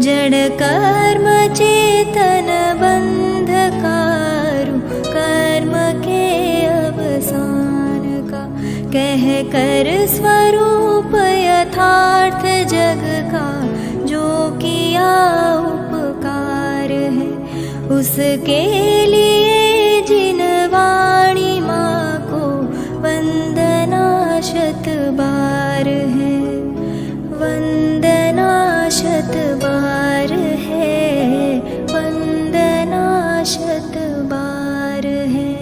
जड़ कर्म चेतन बंधकारु कर्म के अवसान का, कह कर स्वरूप यथार्थ जग का जो किया उपकार है, उसके लिए जिन वाणी माँ को वंदना शत बार है, वंदना शत बार है, वंदना शत बार है।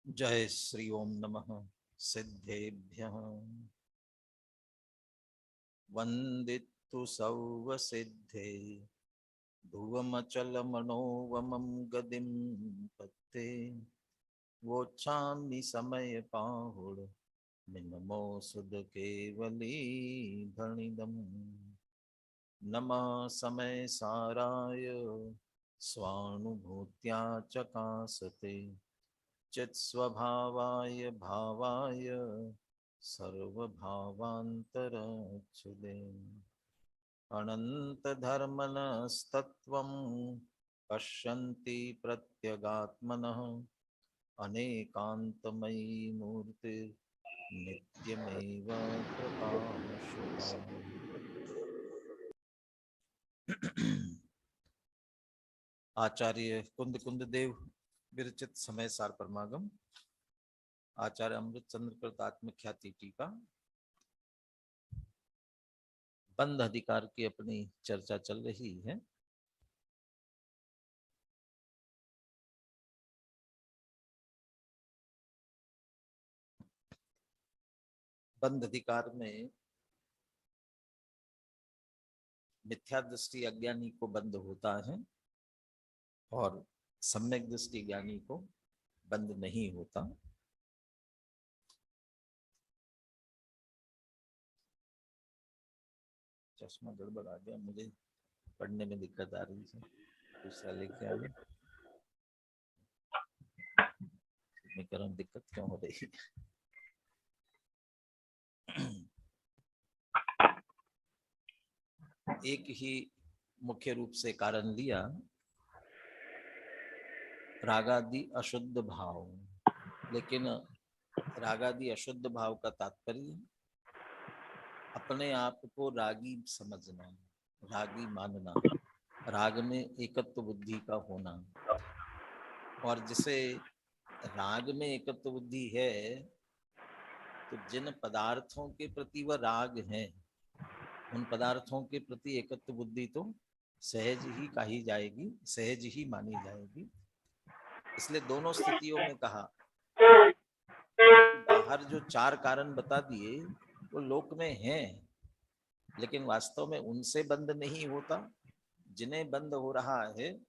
जय श्री ओम नमः सिद्धेभ्यः। वंदितु सौव सिद्धे ध्रुवमचल मनोवमं गदिं पत्ते, वोच्छामि समय पाहुड निनमो सुद केवली धनिदम्। नमः समय साराय स्वानुभूत्या चकासते, चित्स्वभावाय भावाय सर्वभावान्तरच्छुदे। अनन्तधर्मनस्तत्त्वं पश्यन्ति प्रत्यगात्मनः, अनेकान्तमयी मूर्तिर्नित्यमेव प्रकाशता। आचार्य कुंद कुंद देव विरचित समय सार परमागम, आचार्य अमृत चंद्र कृत आत्मख्याति टीका, बंध अधिकार की अपनी चर्चा चल रही है। बंध अधिकार में मिथ्या दृष्टि अज्ञानी को बंध होता है और सम्यक दृष्टि ज्ञानी को बंध नहीं होता। चश्मा गड़बड़ आ गया, मुझे पढ़ने में दिक्कत आ रही है, दूसरा लेके आ गया। मैं कह रहा हूं दिक्कत क्यों हो रही है। एक ही मुख्य रूप से कारण लिया, रागादि अशुद्ध भाव। लेकिन रागादि अशुद्ध भाव का तात्पर्य अपने आप को रागी समझना, रागी मानना, राग में एकत्व बुद्धि का होना। और जिसे राग में एकत्व बुद्धि है तो जिन पदार्थों के प्रति वह राग है उन पदार्थों के प्रति एकत्व बुद्धि तो सहज ही कही जाएगी, सहज ही मानी जाएगी। इसलिए दोनों स्थितियों में कहा, बाहर जो चार कारण बता दिए वो लोक में हैं, लेकिन वास्तव में उनसे बंध नहीं होता। जिन्हें बंध हो रहा है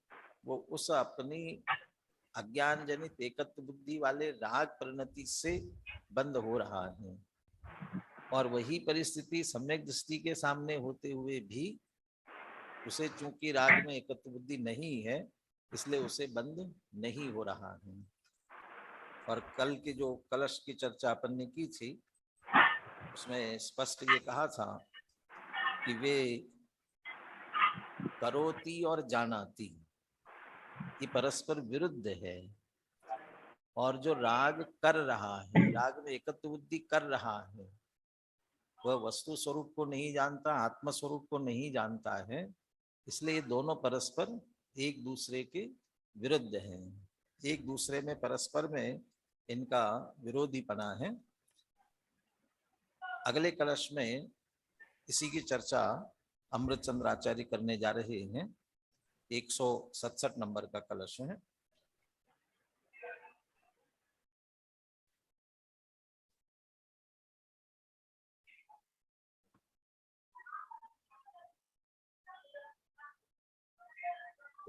वो उस अपनी अज्ञान जनित एकत्व बुद्धि वाले राग परिणति से बंध हो रहा है। और वही परिस्थिति सम्यक दृष्टि के सामने होते हुए भी उसे चूंकि राग में एकत्व बुद्धि नहीं है इसलिए उसे बंध नहीं हो रहा है। और कल की जो कलश की चर्चा अपन ने की थी उसमें स्पष्ट ये कहा था कि वे करोति और जानाति ये परस्पर विरुद्ध है। और जो राग कर रहा है, राग में एकत्व बुद्धि कर रहा है, वह वस्तु स्वरूप को नहीं जानता, आत्म स्वरूप को नहीं जानता है। इसलिए ये दोनों परस्पर एक दूसरे के विरुद्ध हैं, एक दूसरे में परस्पर में इनका विरोधीपना है। अगले कलश में इसी की चर्चा अमृतचंद्र आचार्य करने जा रहे हैं। 167 नंबर का कलश है।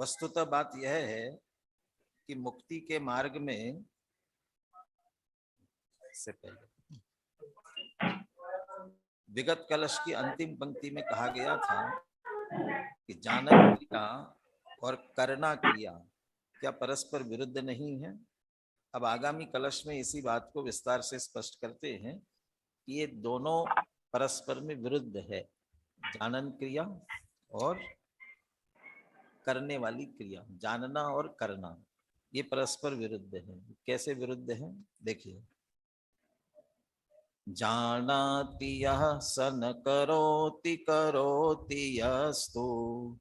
वस्तुतः बात यह है कि मुक्ति के मार्ग में से पहले विगत कलश की अंतिम पंक्ति में कहा गया था कि जानक क्रिया और करना क्रिया क्या परस्पर विरुद्ध नहीं है। अब आगामी कलश में इसी बात को विस्तार से स्पष्ट करते हैं कि ये दोनों परस्पर में विरुद्ध है, जानन क्रिया और करने वाली क्रिया। जानना और करना ये परस्पर विरुद्ध है। कैसे विरुद्ध है देखिए, जानाति यः स न करोति, करोति यस्तु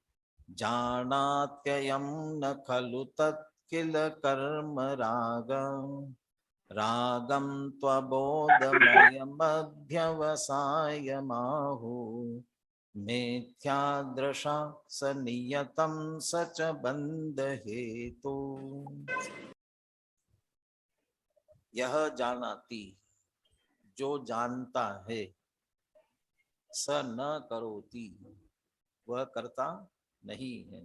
जानात्ययं न खलु तत् किल कर्म रागम्, रागं त्वबोधमयमध्यवसायमाहुः, मिथ्यादृशा स नियतं स च बन्ध हेतु। यह जानाति जो जानता है, स न करोति वह करता नहीं है,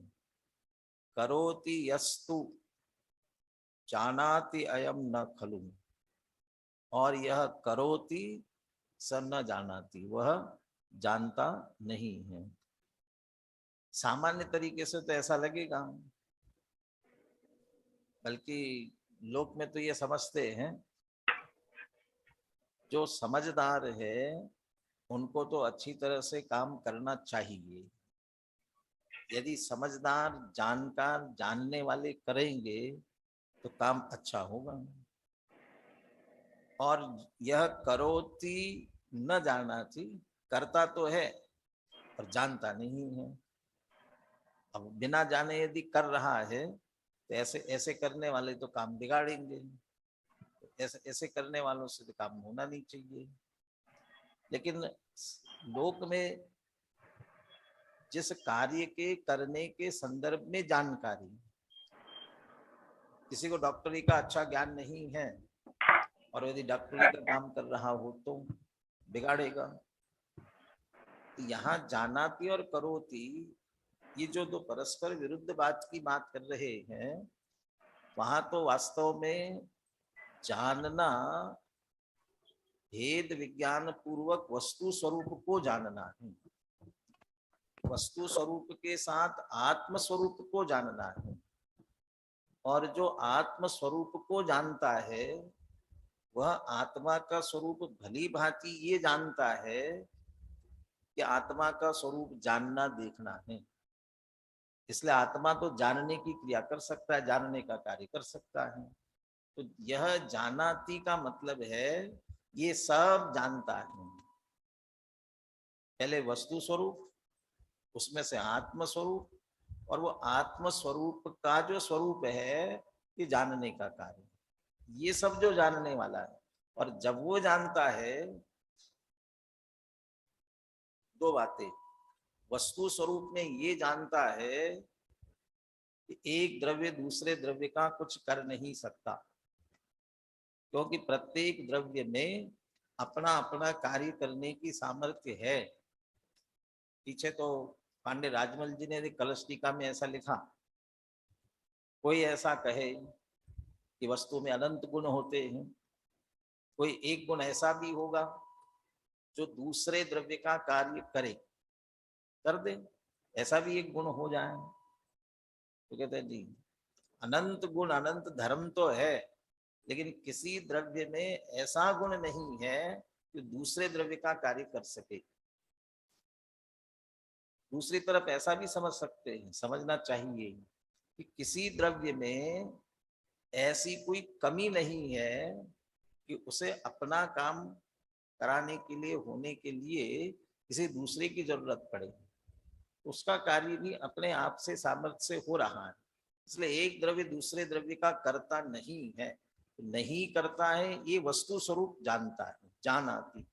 करोति यस्तु जानाति अयम न खलु, और यह करोति स न जानाति वह जानता नहीं है। सामान्य तरीके से तो ऐसा लगेगा, बल्कि लोक में तो ये समझते हैं जो समझदार है उनको तो अच्छी तरह से काम करना चाहिए। यदि समझदार जानकार जानने वाले करेंगे तो काम अच्छा होगा। और यह करोति न जानाति, करता तो है पर जानता नहीं है। अब बिना जाने यदि कर रहा है तो ऐसे ऐसे करने वाले तो काम बिगाड़ेंगे। ऐसे ऐसे करने वालों से तो काम होना नहीं चाहिए। लेकिन लोक में जिस कार्य के करने के संदर्भ में जानकारी, किसी को डॉक्टरी का अच्छा ज्ञान नहीं है और यदि डॉक्टरी का काम कर रहा हो तो बिगाड़ेगा। तो यहाँ जानाति और करोति ये जो दो परस्पर विरुद्ध बात की बात कर रहे हैं, वहां तो वास्तव में जानना भेद विज्ञान पूर्वक वस्तु स्वरूप को जानना है, वस्तु स्वरूप के साथ आत्म स्वरूप को जानना है। और जो आत्म स्वरूप को जानता है वह आत्मा का स्वरूप भली भांति ये जानता है कि आत्मा का स्वरूप जानना देखना है। इसलिए आत्मा तो जानने की क्रिया कर सकता है, जानने का कार्य कर सकता है। तो यह जानाति का मतलब है ये सब जानता है। पहले वस्तु स्वरूप, उसमें से आत्म स्वरूप, और वो आत्म स्वरूप का जो स्वरूप है ये जानने का कार्य, ये सब जो जानने वाला है। और जब वो जानता है दो बातें, वस्तु स्वरूप में ये जानता है कि एक द्रव्य दूसरे द्रव्य का कुछ कर नहीं सकता, क्योंकि प्रत्येक द्रव्य में अपना अपना कार्य करने की सामर्थ्य है। पीछे तो पांडे राजमल जी ने कलश टीका में ऐसा लिखा, कोई ऐसा कहे कि वस्तु में अनंत गुण होते हैं, कोई एक गुण ऐसा भी होगा जो दूसरे द्रव्य का कार्य करे, कर दे, ऐसा भी एक गुण हो जाए। तो कहते हैं जी अनंत गुण अनंत धर्म तो है, लेकिन किसी द्रव्य में ऐसा गुण नहीं है कि दूसरे द्रव्य का कार्य कर सके। दूसरी तरफ ऐसा भी समझ सकते हैं, समझना चाहिए कि किसी द्रव्य में ऐसी कोई कमी नहीं है कि उसे अपना काम कराने के लिए, होने के लिए किसी दूसरे की जरूरत पड़े। उसका कार्य भी अपने आप से सामर्थ्य से हो रहा है। इसलिए एक द्रव्य दूसरे द्रव्य का करता नहीं है, नहीं करता है, ये वस्तु स्वरूप जानता है। जानाति,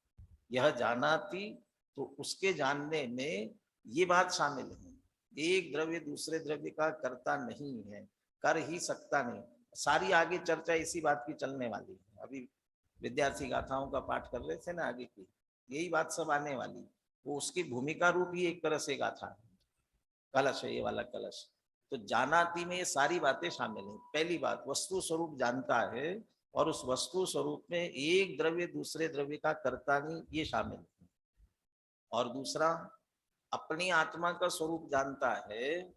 यह जानाति, तो उसके जानने में ये बात शामिल है, एक द्रव्य दूसरे द्रव्य का करता नहीं है, कर ही सकता नहीं। सारी आगे चर्चा इसी बात की चलने वाली है। अभी विद्यार्थी गाथाओं का पाठ कर रहे थे ना, आगे की यही बात सब आने वाली। वो उसकी भूमिका रूप ही एक तरह से गाथा है, कलश है ये वाला कलश। तो जानाति में ये सारी बातें शामिल हैं। पहली बात, वस्तु स्वरूप जानता है, और उस वस्तु स्वरूप में एक द्रव्य दूसरे द्रव्य का करता नहीं, ये शामिल है। और दूसरा, अपनी आत्मा का स्वरूप जानता है,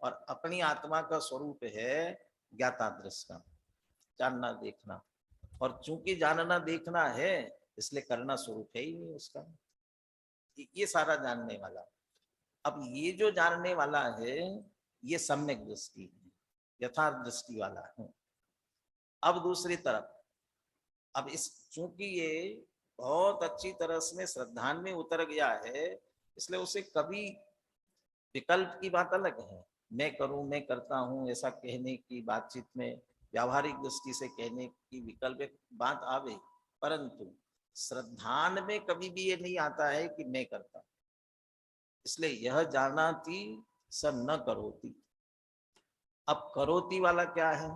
और अपनी आत्मा का स्वरूप है ज्ञाता दृष्टा। जानना देखना, और चूंकि जानना देखना है इसलिए करना स्वरूप है ही नहीं उसका। ये सारा जानने वाला। अब ये जो जानने वाला है ये सम्यक दृष्टि है, यथार्थ दृष्टि वाला है। अब दूसरी तरफ, अब इस चूंकि ये बहुत अच्छी तरह से श्रद्धान में उतर गया है, इसलिए उसे कभी विकल्प की बात अलग है, मैं करूं मैं करता हूं ऐसा कहने की बातचीत में, व्यावहारिक दृष्टि से कहने की विकल्प एक बात आवे, परंतु श्रद्धान में कभी भी ये नहीं आता है कि मैं करता। इसलिए यह जानाति स न करोति। अब करोति वाला क्या है?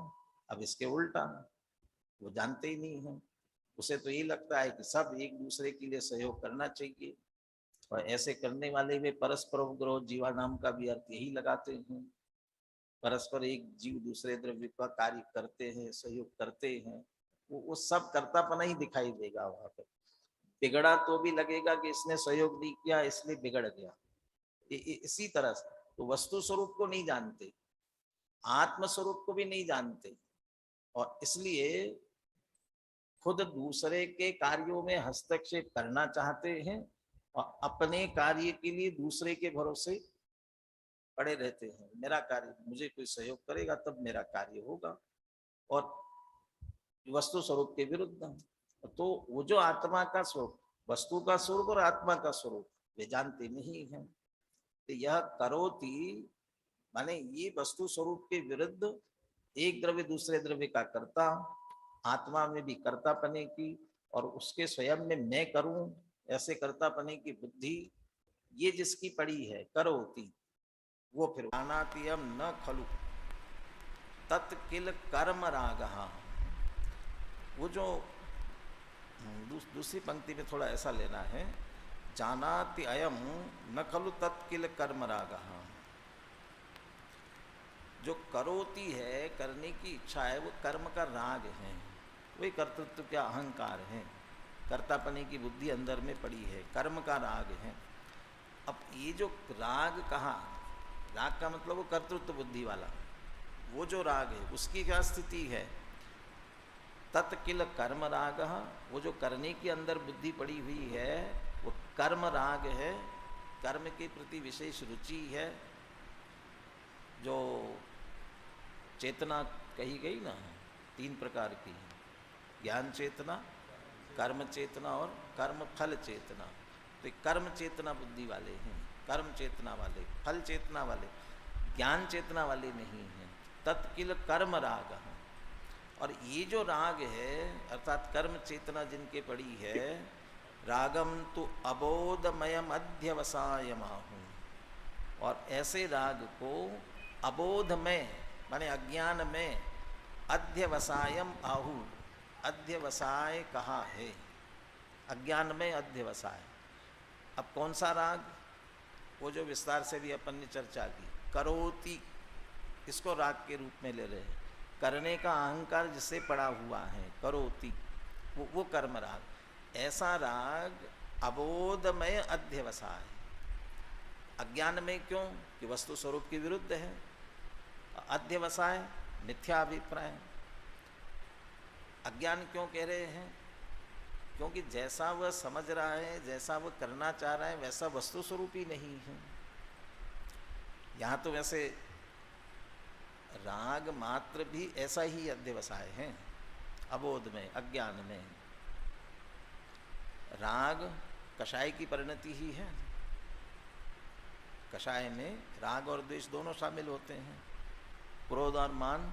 अब इसके उल्टा, वो जानते ही नहीं है, उसे तो ये लगता है कि सब एक दूसरे के लिए सहयोग करना चाहिए, और ऐसे करने वाले वे परस्पर उपग्रह जीवा नाम का भी अर्थ यही लगाते हैं। परस्पर एक जीव दूसरे द्रव्य का कार्य करते हैं, सहयोग करते हैं, वो सब कर्तापना ही दिखाई देगा वहां पर। बिगड़ा तो भी लगेगा कि इसने सहयोग नहीं किया इसलिए बिगड़ गया। इसी तरह से तो वस्तु स्वरूप को नहीं जानते, आत्म स्वरूप को भी नहीं जानते, और इसलिए खुद दूसरे के कार्यों में हस्तक्षेप करना चाहते हैं और अपने कार्य के लिए दूसरे के भरोसे पड़े रहते हैं। मेरा कार्य, मुझे कोई सहयोग करेगा तब मेरा कार्य होगा, और वस्तु स्वरूप के विरुद्ध। तो वो जो आत्मा का स्वरूप, वस्तु का स्वरूप और आत्मा का स्वरूप वे जानते नहीं है। तो यह करोति माने ये वस्तु स्वरूप के विरुद्ध एक द्रव्य दूसरे द्रव्य का कर्ता, आत्मा में भी कर्तापने की और उसके स्वयं में मैं करूं ऐसे कर्तापने की बुद्धि ये जिसकी पड़ी है करोति, वो फिर जानातियम न खलु तत्किल कर्म रागः। वो जो दूसरी पंक्ति में थोड़ा ऐसा लेना है, जानाति अयम न खलु तत्किल कर्म रागः। जो करोति है, करने की इच्छा है, वो कर्म का राग है, वही कर्तृत्व का अहंकार है, कर्तापने की बुद्धि अंदर में पड़ी है, कर्म का राग है। अब ये जो राग कहा, राग का मतलब वो कर्तृत्व बुद्धि वाला, वो जो राग है उसकी क्या स्थिति है? तत्किल कर्म राग, वो जो करने के अंदर बुद्धि पड़ी हुई है वो कर्म राग है, कर्म के प्रति विशेष रुचि है। जो चेतना कही गई ना, 3 प्रकार की, ज्ञान चेतना, कर्म चेतना और कर्म फल चेतना। तो कर्म चेतना बुद्धि वाले हैं, कर्म चेतना वाले, फल चेतना वाले, ज्ञान चेतना वाले नहीं हैं। तत्किल कर्म राग, और ये जो राग है अर्थात कर्म चेतना जिनके पड़ी है, रागम तो अबोधमयम अध्यवसायमाहु, और ऐसे राग को अबोध में माने अज्ञान में अध्यवसायम आहु, अध्यवसाय कहा है, अज्ञान में अध्यवसाय। अब कौन सा राग? वो जो विस्तार से भी अपन ने चर्चा की, करोति, इसको राग के रूप में ले रहे हैं, करने का अहंकार जिससे पड़ा हुआ है, करोति, वो कर्म राग। ऐसा राग अबोधमय अध्यवसाय, अज्ञान में क्यों? कि वस्तु स्वरूप के विरुद्ध है। अध्यवसाय मिथ्या अभिप्राय। अज्ञान क्यों कह रहे हैं? क्योंकि जैसा वह समझ रहा है, जैसा वह करना चाह रहा है, वैसा वस्तु स्वरूप ही नहीं है। यहाँ तो वैसे राग मात्र भी ऐसा ही अध्यवसाय है, अबोध में, अज्ञान में। राग कषाय की परिणति ही है, कषाय में राग और द्वेष दोनों शामिल होते हैं। क्रोध और मान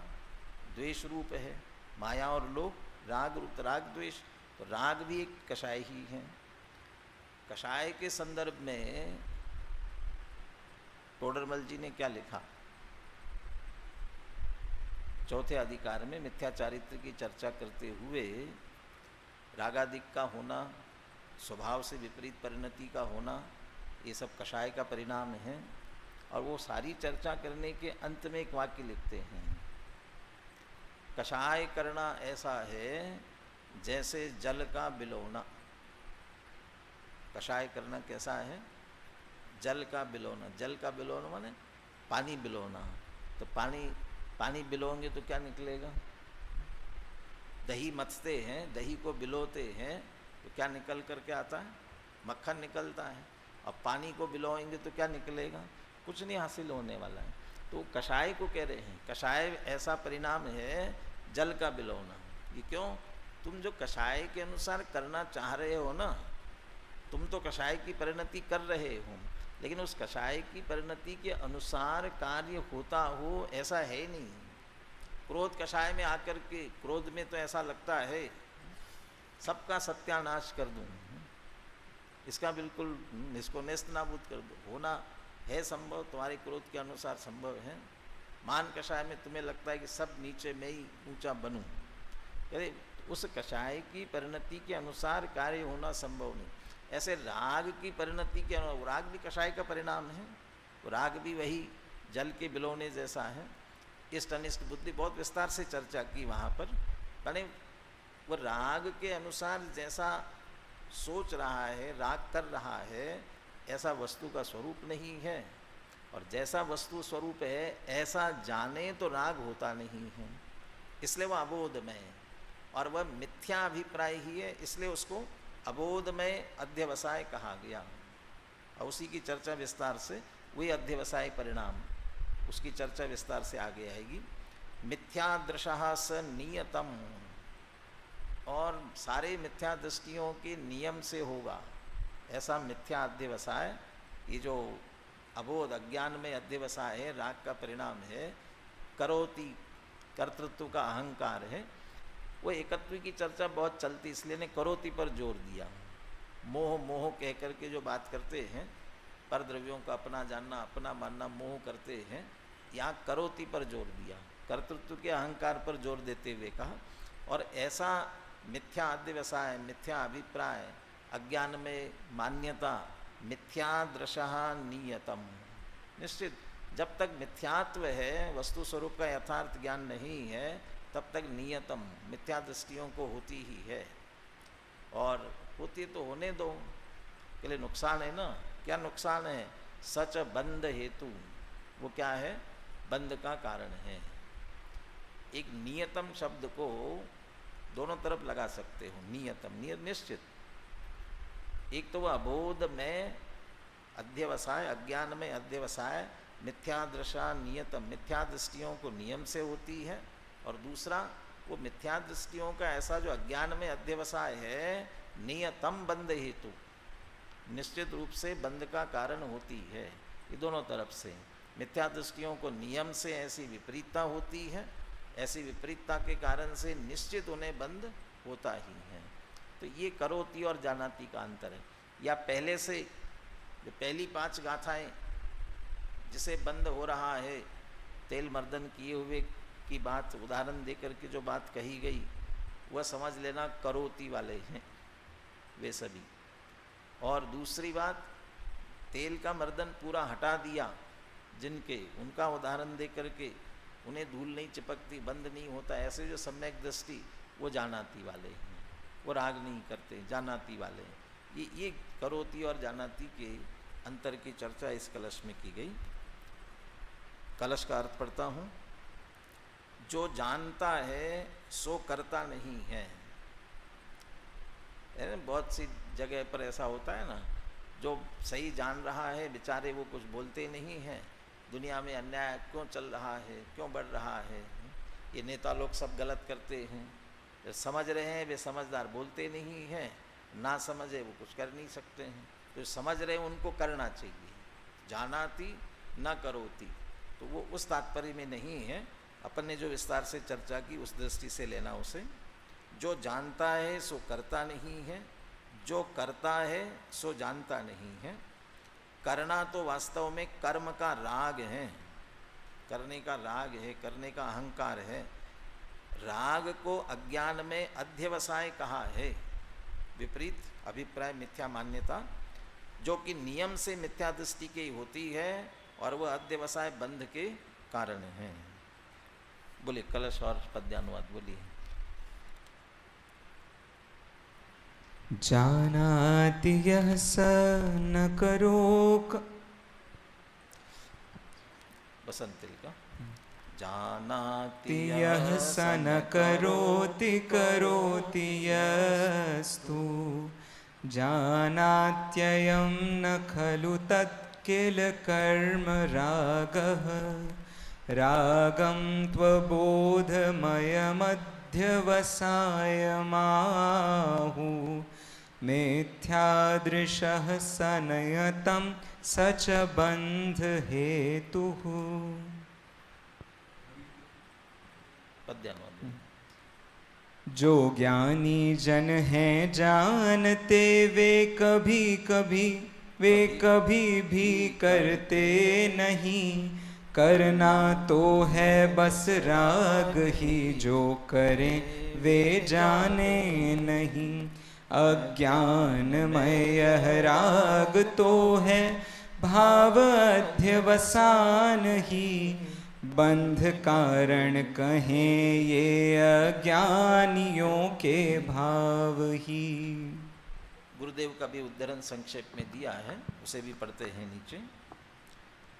द्वेष रूप है, माया और लोभ राग रूप, राग द्वेष, तो राग भी एक कषाय ही है। कषाय के संदर्भ में टोडरमल जी ने क्या लिखा? चौथे अधिकार में मिथ्या चारित्र की चर्चा करते हुए रागादिक का होना, स्वभाव से विपरीत परिणति का होना, ये सब कषाय का परिणाम है। और वो सारी चर्चा करने के अंत में एक वाक्य लिखते हैं, कषाय करना ऐसा है जैसे जल का बिलोना। कषाय करना कैसा है? जल का बिलोना। जल का बिलोना माने पानी बिलोना। तो पानी बिलोंगे तो क्या निकलेगा? दही मथते हैं, दही को बिलोते हैं तो क्या निकल करके आता है? मक्खन निकलता है। अब पानी को बिलोएंगे तो क्या निकलेगा? कुछ नहीं हासिल होने वाला है। तो कषाय को कह रहे हैं, कषाय ऐसा परिणाम है जल का बिलोना। ये क्यों? तुम जो कषाय के अनुसार करना चाह रहे हो ना, तुम तो कषाय की परिणति कर रहे हो, लेकिन उस कषाय की परिणति के अनुसार कार्य होता हो ऐसा है नहीं। क्रोध कषाय में आकर के, क्रोध में तो ऐसा लगता है सबका सत्यानाश कर दूं, इसका बिल्कुल इसको नेस्त नाबूद कर दो। होना है संभव, तुम्हारे क्रोध के अनुसार संभव है। मान कषाय में तुम्हें लगता है कि सब नीचे में ही ऊंचा बनूं, अरे उस कषाय की परिणति के अनुसार कार्य होना संभव नहीं। ऐसे राग की परिणति के अनुसार, राग भी कषाय का परिणाम है, राग भी वही जल के बिलोने जैसा है। इष्ट अनिष्ट बुद्धि बहुत विस्तार से चर्चा की वहाँ पर। यानी वो राग के अनुसार जैसा सोच रहा है, राग कर रहा है, ऐसा वस्तु का स्वरूप नहीं है। और जैसा वस्तु स्वरूप है ऐसा जाने तो राग होता नहीं है, इसलिए वह अबोधमय है। और वह मिथ्याभिप्राय ही है, इसलिए उसको अबोधमय अध्यवसाय कहा गया। और उसी की चर्चा विस्तार से, वही अध्यवसाय परिणाम, उसकी चर्चा विस्तार से आगे आएगी। मिथ्यादृशः स नियतम, और सारे मिथ्या दृष्टियों के नियम से होगा ऐसा मिथ्या अध्यवसाय। ये जो अबोध अज्ञान में अध्यवसाय है, राग का परिणाम है। करोति, कर्तृत्व का अहंकार है। वो एकत्व की चर्चा बहुत चलती, इसलिए ने करोति पर जोर दिया। मोह मोह कह करके जो बात करते हैं, पर द्रव्यों का अपना जानना, अपना मानना, मोह करते हैं, यहाँ करोति पर जोर दिया, कर्तृत्व के अहंकार पर जोर देते हुए कहा। और ऐसा मिथ्या अध्यवसाय, मिथ्या अभिप्राय, अज्ञान में मान्यता, मिथ्यादृशः नियतम, निश्चित जब तक मिथ्यात्व है, वस्तु स्वरूप का यथार्थ ज्ञान नहीं है, तब तक नियतम, मिथ्या दृष्टियों को होती ही है। और होती तो होने दो, के लिए नुकसान है ना। क्या नुकसान है? सच बंध हेतु, वो क्या है? बंध का कारण है। एक नियतम शब्द को दोनों तरफ लगा सकते हो, नियतम, निश्चित। एक तो वह अबोध में अध्यवसाय, अज्ञान में अध्यवसाय, मिथ्यादृशा नियतम, मिथ्या दृष्टियों को नियम से होती है। और दूसरा वो मिथ्या दृष्टियों का ऐसा जो अज्ञान में अध्यवसाय है, नियतम बंध हेतु, निश्चित रूप से बंध का कारण होती है। ये दोनों तरफ से मिथ्या दृष्टियों को नियम से ऐसी विपरीतता होती है, ऐसी विपरीतता के कारण से निश्चित उन्हें बंध होता ही है। तो ये करोति और जानाति का अंतर है। या पहले से जो पहली 5 गाथाएं जिसे बंद हो रहा है, तेल मर्दन किए हुए की बात उदाहरण देकर के जो बात कही गई, वह समझ लेना करोति वाले हैं वे सभी। और दूसरी बात, तेल का मर्दन पूरा हटा दिया जिनके, उनका उदाहरण दे करके उन्हें धूल नहीं चिपकती, बंद नहीं होता, ऐसे जो सम्यक दृष्टि, वो जानाति वाले हैं, वो राग नहीं करते, जानाति वाले हैं। ये करोति और जानाति के अंतर की चर्चा इस कलश में की गई। कलश का अर्थ पढ़ता हूँ। जो जानता है सो करता नहीं है। बहुत सी जगह पर ऐसा होता है ना, जो सही जान रहा है बेचारे वो कुछ बोलते नहीं हैं। दुनिया में अन्याय क्यों चल रहा है, क्यों बढ़ रहा है, ये नेता लोग सब गलत करते हैं। जो समझ रहे हैं वे समझदार बोलते नहीं हैं, ना समझे वो कुछ कर नहीं सकते हैं। तो समझ रहे हैं उनको करना चाहिए। जानाति न करोति, तो वो उस तात्पर्य में नहीं है। अपन ने जो विस्तार से चर्चा की उस दृष्टि से लेना उसे। जो जानता है सो करता नहीं है, जो करता है सो जानता नहीं है। करना तो वास्तव में कर्म का राग है, करने का राग है, करने का अहंकार है। राग को अज्ञान में अध्यवसाय कहा है, विपरीत अभिप्राय, मिथ्या मान्यता, जो कि नियम से मिथ्या दृष्टि की होती है, और वह अध्यवसाय बंध के कारण है। बोले कलश और पद्यानुवाद बोलिए। जानाति यः स न करो बसंत तिल का जानाति यः स न करोति करोति यस्तु जानात्ययं न खलु तत् किल कर्म रागः रागं त्वबोधमयमध्यवसायमाहु मिथ्यादृशः सनयतं स च बन्धहेतुः। जो ज्ञानी जन हैं जानते वे कभी भी करते नहीं, करना तो है बस राग ही, जो करें वे जाने नहीं। अज्ञानमय राग तो है भाव अध्यवसान ही, बंध कारण कहें ये अज्ञानियों के भाव ही। गुरुदेव का भी उद्धरण संक्षेप में दिया है, उसे भी पढ़ते हैं नीचे।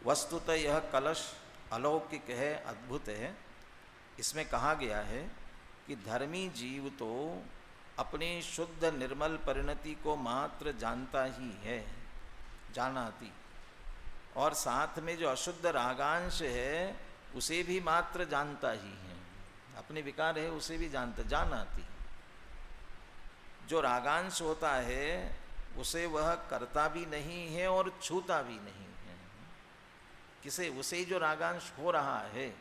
वस्तुतः यह कलश अलौकिक है, अद्भुत है। इसमें कहा गया है कि धर्मी जीव तो अपनी शुद्ध निर्मल परिणति को मात्र जानता ही है, जानाति, और साथ में जो अशुद्ध रागांश है उसे भी मात्र जानता ही है, अपने विकार है उसे भी जानता, जानाति। जो रागांश होता है उसे वह करता भी नहीं है और छूता भी नहीं है। किसे, उसे जो रागांश हो रहा है,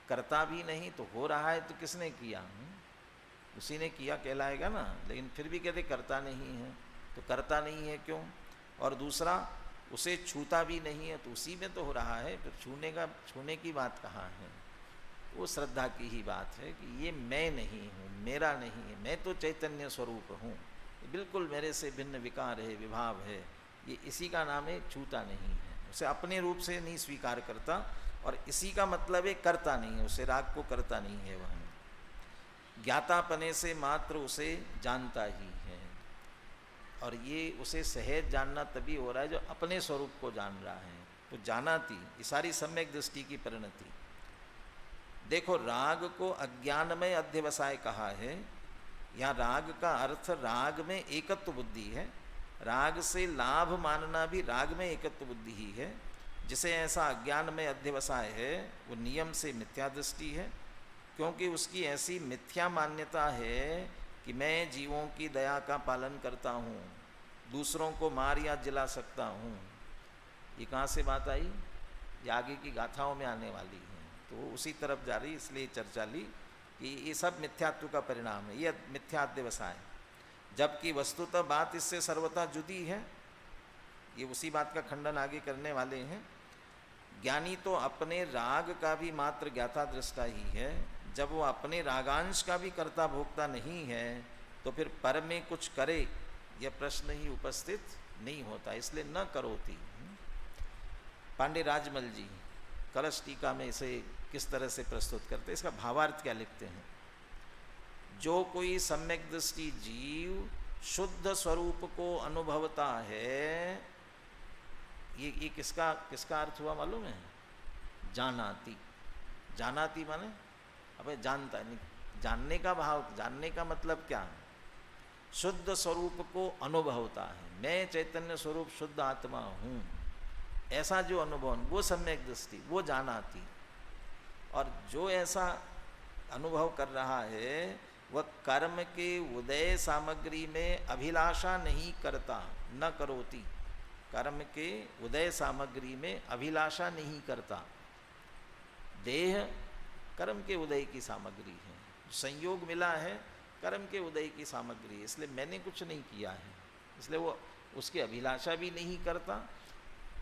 करता भी नहीं तो हो रहा है तो किसने किया, उसी ने किया कहलाएगा ना। लेकिन फिर भी कहते करता नहीं है, तो करता नहीं है क्यों? और दूसरा, उसे छूता भी नहीं है तो उसी में तो हो रहा है, फिर छूने की बात कहाँ है? वो श्रद्धा की ही बात है कि ये मैं नहीं हूँ, मेरा नहीं है, मैं तो चैतन्य स्वरूप हूँ, बिल्कुल मेरे से भिन्न विकार है, विभाव है, ये इसी का नाम है छूता नहीं है। उसे अपने रूप से नहीं स्वीकार करता, और इसी का मतलब है करता नहीं है, उसे राग को करता नहीं है। वह ज्ञातापने से मात्र उसे जानता ही है, और ये उसे सहज जानना तभी हो रहा है जो अपने स्वरूप को जान रहा है। तो जानाति, ये सारी सम्यक दृष्टि की परिणति। देखो, राग को अज्ञानमय अध्यवसाय कहा है। यहाँ राग का अर्थ राग में एकत्व बुद्धि है, राग से लाभ मानना भी राग में एकत्व बुद्धि ही है। जिसे ऐसा अज्ञान में अध्यवसाय है वो नियम से मिथ्या दृष्टि है, क्योंकि उसकी ऐसी मिथ्या मान्यता है कि मैं जीवों की दया का पालन करता हूँ, दूसरों को मार या जिला सकता हूँ। ये कहाँ से बात आई? ये आगे की गाथाओं में आने वाली है, तो उसी तरफ जा रही, इसलिए चर्चा ली कि ये सब मिथ्यात्व का परिणाम है, ये मिथ्याध्यवसाय। जबकि वस्तुतः बात इससे सर्वथा जुदी है। ये उसी बात का खंडन आगे करने वाले हैं। ज्ञानी तो अपने राग का भी मात्र ज्ञाता दृष्टा ही है। जब वो अपने रागांश का भी कर्ता भोक्ता नहीं है तो फिर पर में कुछ करे यह प्रश्न ही उपस्थित नहीं होता, इसलिए न करोति। पांडे राजमल जी कलश टीका में इसे किस तरह से प्रस्तुत करते हैं, इसका भावार्थ क्या लिखते हैं? जो कोई सम्यक दृष्टि जीव शुद्ध स्वरूप को अनुभवता है, ये किसका अर्थ हुआ मालूम है? जानाति। जानाति माने अबे जानता नहीं, जानने का भाव, जानने का मतलब क्या? शुद्ध स्वरूप को अनुभवता है, मैं चैतन्य स्वरूप शुद्ध आत्मा हूँ, ऐसा जो अनुभव, वो सम्यक दृष्टि, वो जानाति। और जो ऐसा अनुभव कर रहा है वह कर्म के उदय सामग्री में अभिलाषा नहीं करता, न करोति। कर्म के उदय सामग्री में अभिलाषा नहीं करता। देह कर्म के उदय की सामग्री है, संयोग मिला है कर्म के उदय की सामग्री है, इसलिए मैंने कुछ नहीं किया है, इसलिए वो उसकी अभिलाषा भी नहीं करता।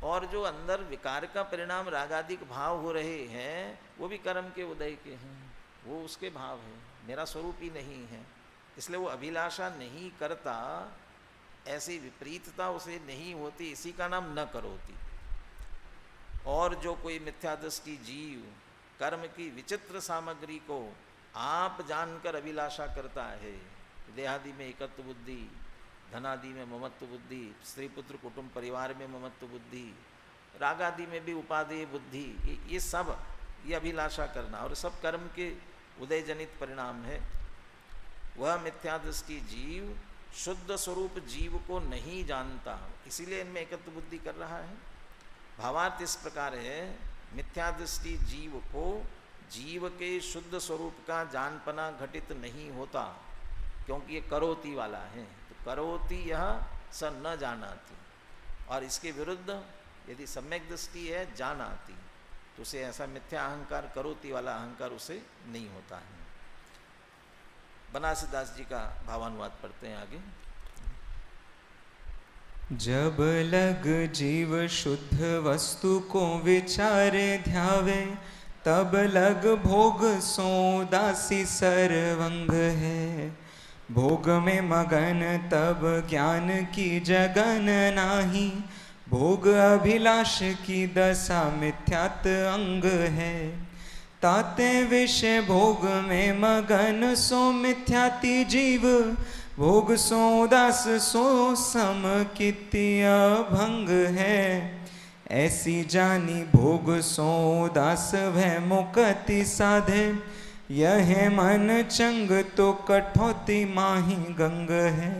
और जो अंदर विकार का परिणाम रागादिक भाव हो रहे हैं वो भी कर्म के उदय के हैं, वो उसके भाव हैं, मेरा स्वरूप ही नहीं है, इसलिए वो अभिलाषा नहीं करता। ऐसी विपरीतता उसे नहीं होती, इसी का नाम न करोति। और जो कोई मिथ्यादृष्टि जीव कर्म की विचित्र सामग्री को आप जानकर अभिलाषा करता है, देहादि में एकत्व बुद्धि, धनादि में ममत्व बुद्धि, स्त्री पुत्र कुटुंब परिवार में ममत्व बुद्धि, रागादि में भी उपादेय बुद्धि, ये सब ये अभिलाषा करना, और सब कर्म के उदय जनित परिणाम है। वह मिथ्या दृष्टि जीव शुद्ध स्वरूप जीव को नहीं जानता, इसीलिए इनमें एकत्व बुद्धि कर रहा है। भावार्थ इस प्रकार है, मिथ्या दृष्टि जीव को जीव के शुद्ध स्वरूप का जानपना घटित नहीं होता, क्योंकि ये करोति वाला है। तो करोति यह स न जानाति, और इसके विरुद्ध यदि सम्यक दृष्टि है जानाति, तो उसे ऐसा मिथ्या अहंकार करोति वाला अहंकार उसे नहीं होता है। बनारसीदास जी का भावानुवाद पढ़ते हैं आगे। जब लग जीव शुद्ध वस्तु को विचारे ध्यावे, तब लग भोग सो दासी सर्वंग है। भोग में मगन तब ज्ञान की जगन नाही, भोग अभिलाष की दशा मिथ्यात अंग है। ताते विषय भोग में मगन सो मिथ्याति जीव, भोग सो दास सो सम कित्य भंग है। ऐसी जानी भोग सो दास वह मुक्ति साधे, यह मन चंग तो कठौती माही गंग है।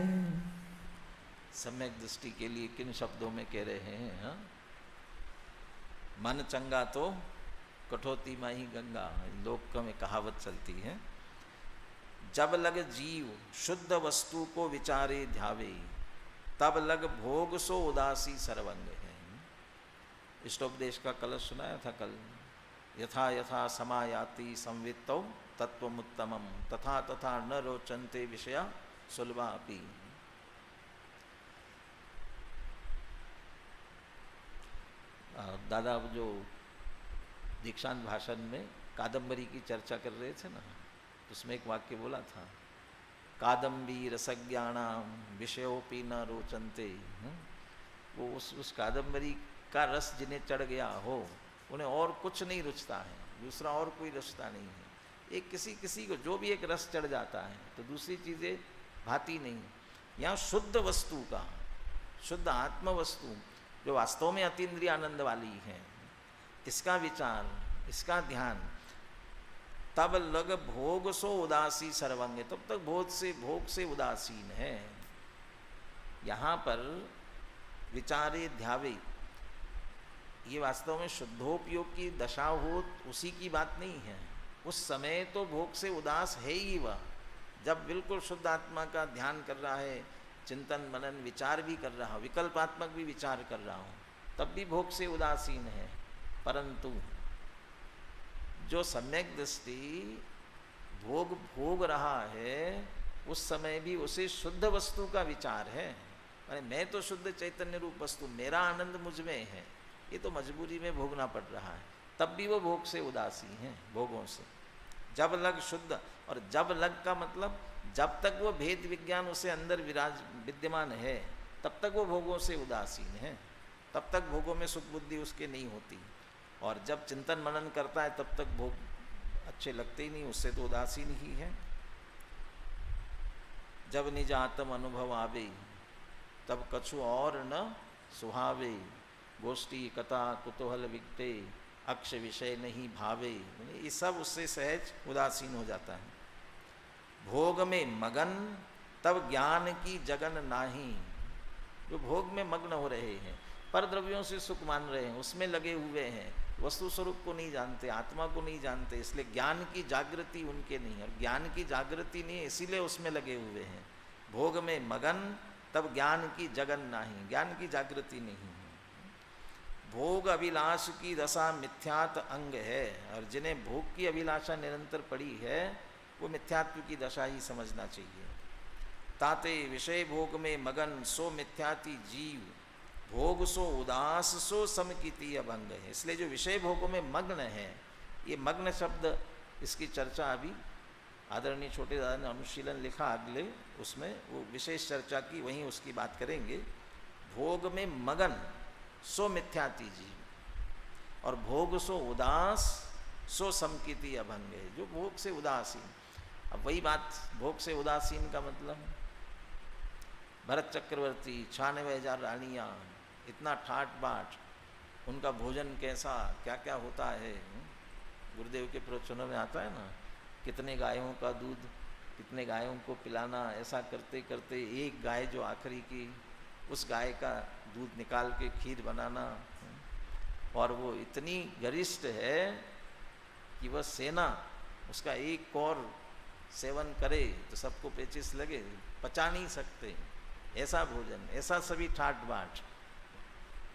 सम्यक दृष्टि के लिए किन शब्दों में कह रहे हैं? हा? मन चंगा तो कठौती माही गंगा, लोक में कहावत चलती है। जब लग जीव शुद्ध वस्तु को विचारे ध्यावे, तब लग भोग सो उदासी सर्वंग है। इष्टोपदेश का कलश सुनाया था कल। यथा यथा समायाति संवित्तौ तत्वमुत्तमम, तथा तथा न रोचन्ते विषया सुलभा अपि। दादा जो दीक्षांत भाषण में कादम्बरी की चर्चा कर रहे थे ना, उसमें एक वाक्य बोला था, कादम्बी रसज्ञानाम विषयोपि न रोचन्ते। वो उस कादम्बरी का रस जिन्हें चढ़ गया हो, उन्हें और कुछ नहीं रुचता है, दूसरा और कोई रुचता नहीं है। एक किसी को जो भी एक रस चढ़ जाता है तो दूसरी चीज़ें भाती नहीं। यहाँ शुद्ध वस्तु का, शुद्ध आत्म वस्तु जो वास्तव में अतीन्द्रिय आनंद वाली है, इसका विचार, इसका ध्यान, तब लग भोग सो उदासी सर्वंग, तब तक भोग से उदासीन है। यहाँ पर विचारे ध्यावे, ये वास्तव में शुद्धोपयोग की दशा हो उसी की बात नहीं है। उस समय तो भोग से उदास है ही वह, जब बिल्कुल शुद्ध आत्मा का ध्यान कर रहा है, चिंतन मनन विचार भी कर रहा हो, विकल्पात्मक भी विचार कर रहा हो, तब भी भोग से उदासीन है। परंतु जो सम्यक दृष्टि भोग रहा है, उस समय भी उसे शुद्ध वस्तु का विचार है। अरे मैं तो शुद्ध चैतन्य रूप वस्तु, मेरा आनंद मुझ में है, ये तो मजबूरी में भोगना पड़ रहा है, तब भी वो भोग से उदासी है, भोगों से। जब लग शुद्ध, और जब लग का मतलब जब तक वो भेद विज्ञान उसे अंदर विद्यमान है, तब तक वो भोगों से उदासीन है, तब तक भोगों में सुख बुद्धि उसके नहीं होती। और जब चिंतन मनन करता है तब तक भोग अच्छे लगते ही नहीं, उससे तो उदासीन ही है। जब निज आत्म अनुभव आवे, तब कछु और न सुहावे, गोष्ठी कथा कुतूहल विगते, अक्ष विषय नहीं भावे। ये सब उससे सहज उदासीन हो जाता है। भोग में मगन तब ज्ञान की जगन नाही, जो भोग में मग्न हो रहे हैं, पर द्रव्यों से सुख मान रहे हैं, उसमें लगे हुए हैं, वस्तु स्वरूप को नहीं जानते, आत्मा को नहीं जानते, इसलिए ज्ञान की जागृति उनके नहीं, और ज्ञान की जागृति नहीं इसीलिए उसमें लगे हुए हैं। भोग में मगन तब ज्ञान की जगन नहीं, ज्ञान की जागृति नहीं है। भोग अभिलाष की दशा मिथ्यात अंग है, और जिन्हें भोग की अभिलाषा निरंतर पड़ी है वो मिथ्यात्व की दशा ही समझना चाहिए। ताते विषय भोग में मगन सो मिथ्याति जीव, भोग सो उदास सो समकिति अभंग है। इसलिए जो विषय भोगों में मग्न है, ये मग्न शब्द, इसकी चर्चा अभी आदरणीय छोटे दादा ने अनुशीलन लिखा अगले, उसमें वो विशेष चर्चा की, वहीं उसकी बात करेंगे। भोग में मगन सो मिथ्याति जीव, और भोग सो उदास सो समकिति अभंग है, जो भोग से उदासीन। अब वही बात, भोग से उदासीन का मतलब भरत चक्रवर्ती, 96,000 रानियाँ, इतना ठाट बाट, उनका भोजन कैसा, क्या क्या होता है, गुरुदेव के प्रवचनों में आता है ना, कितने गायों का दूध, कितने गायों को पिलाना, ऐसा करते करते एक गाय जो आखिरी की, उस गाय का दूध निकाल के खीर बनाना, और वो इतनी गरिष्ठ है कि वह सेना उसका एक और सेवन करे तो सबको पेचिस लगे, पचा नहीं सकते ऐसा भोजन, ऐसा सभी ठाट बाट।